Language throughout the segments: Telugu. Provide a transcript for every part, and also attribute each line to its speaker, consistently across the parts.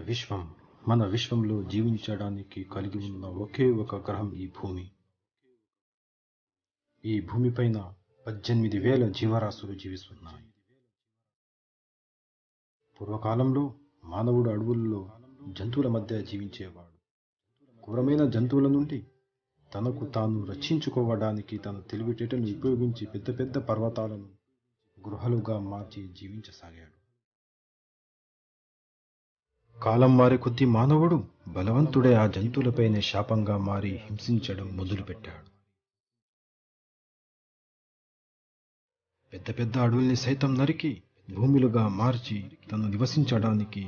Speaker 1: విశ్వం మన విశ్వంలో జీవించడానికి కలిగి ఉన్న ఒకే ఒక గ్రహం ఈ భూమి. ఈ భూమిపైన 18,000 జీవరాశులు జీవిస్తున్నాయి. పూర్వకాలంలో మానవుడు అడవుల్లో జంతువుల మధ్య జీవించేవాడు. క్రూరమైన జంతువుల నుండి తనకు తాను రక్షించుకోవడానికి తన తెలివితేటను ఉపయోగించి పెద్ద పెద్ద పర్వతాలను గృహాలుగా మార్చి జీవించసాగాడు. కాలం మారే కొద్దీ మానవుడు బలవంతుడే ఆ జంతువులపైనే శాపంగా మారి హింసించడం మొదలుపెట్టాడు. పెద్ద పెద్ద అడవుల్ని సైతం నరికి భూములుగా మార్చి తను నివసించడానికి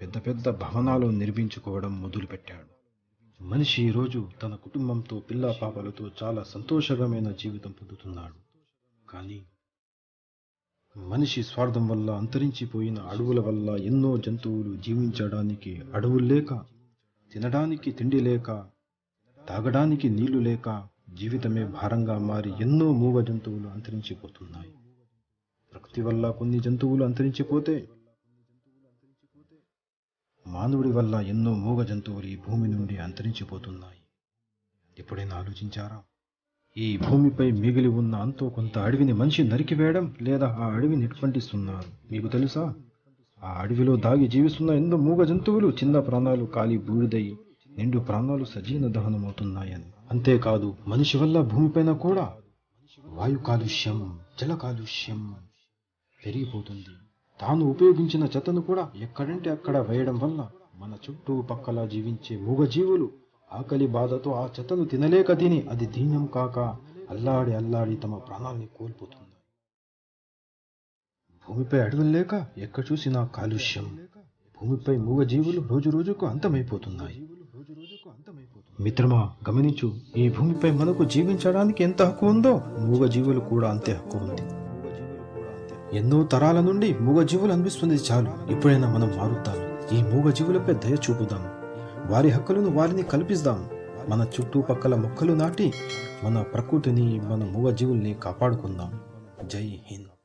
Speaker 1: పెద్ద పెద్ద భవనాలు నిర్మించుకోవడం మొదలుపెట్టాడు. మనిషి ఈరోజు తన కుటుంబంతో పిల్ల పాపలతో చాలా సంతోషకరమైన జీవితం పొందుతున్నాడు. కానీ మనిషి స్వార్థం వల్ల అంతరించిపోయిన అడవుల వల్ల ఎన్నో జంతువులు జీవించడానికి అడవులు లేక, తినడానికి తిండి లేక, తాగడానికి నీళ్లు లేక జీవితమే భారంగా మారి ఎన్నో మూగ జంతువులు అంతరించిపోతున్నాయి. ప్రకృతి వల్ల కొన్ని జంతువులు అంతరించిపోతే మానవుడి వల్ల ఎన్నో మూగ జంతువులు ఈ భూమి నుండి అంతరించిపోతున్నాయి. ఎప్పుడైనా ఆలోచించారా? ఈ భూమిపై మిగిలి ఉన్న అంతో కొంత అడవిని మనిషి నరికివేయడం లేదా ఆ అడవిని నిర్బంధిస్తున్నారు. మీకు తెలుసా? ఆ అడవిలో దాగి జీవిస్తున్న ఎన్నో మూగ జంతువులు చిన్న ప్రాణాలు కాలి బూడిదై నిండు ప్రాణాలు సజీవ దహనమవుతున్నాయని. అంతేకాదు, మనిషి వల్ల భూమిపైన కూడా వాయు కాలుష్యం, జల కాలుష్యం పెరిగిపోతుంది. తాను ఉపయోగించిన చెత్తను కూడా ఎక్కడంటే అక్కడ వేయడం వల్ల మన చుట్టూ పక్కల జీవించే మూగజీవులు ఆకలి బాధతో ఆ చెత్తను తినలేక తిని అది దీనం కాక అల్లాడి అల్లాడి తమ ప్రాణాల్ని కోల్పోతుంది. భూమిపై అడవులు లేక ఎక్కడ చూసినా కాలుష్యం. భూమిపై మూగజీవులు రోజు రోజుకు అంతమైపోతున్నాయి. మిత్రమా, గమనించు, ఈ భూమిపై మనకు జీవించడానికి ఎంత హక్కు ఉందో మూగజీవులు కూడా అంతే హక్కు ఉంది. ఎన్నో తరాల నుండి మూగజీవులు అనిపిస్తుంది. చాలు, ఇప్పుడైనా మనం మారుద్దాం. ఈ మూగజీవులపై దయ చూపుదాం. వారి హక్కులను వారిని కల్పిస్తాం. మన చుట్టుపక్కల మొక్కలు నాటి మన ప్రకృతిని, మన మూగజీవుల్ని కాపాడుకుందాం. జై హింద్.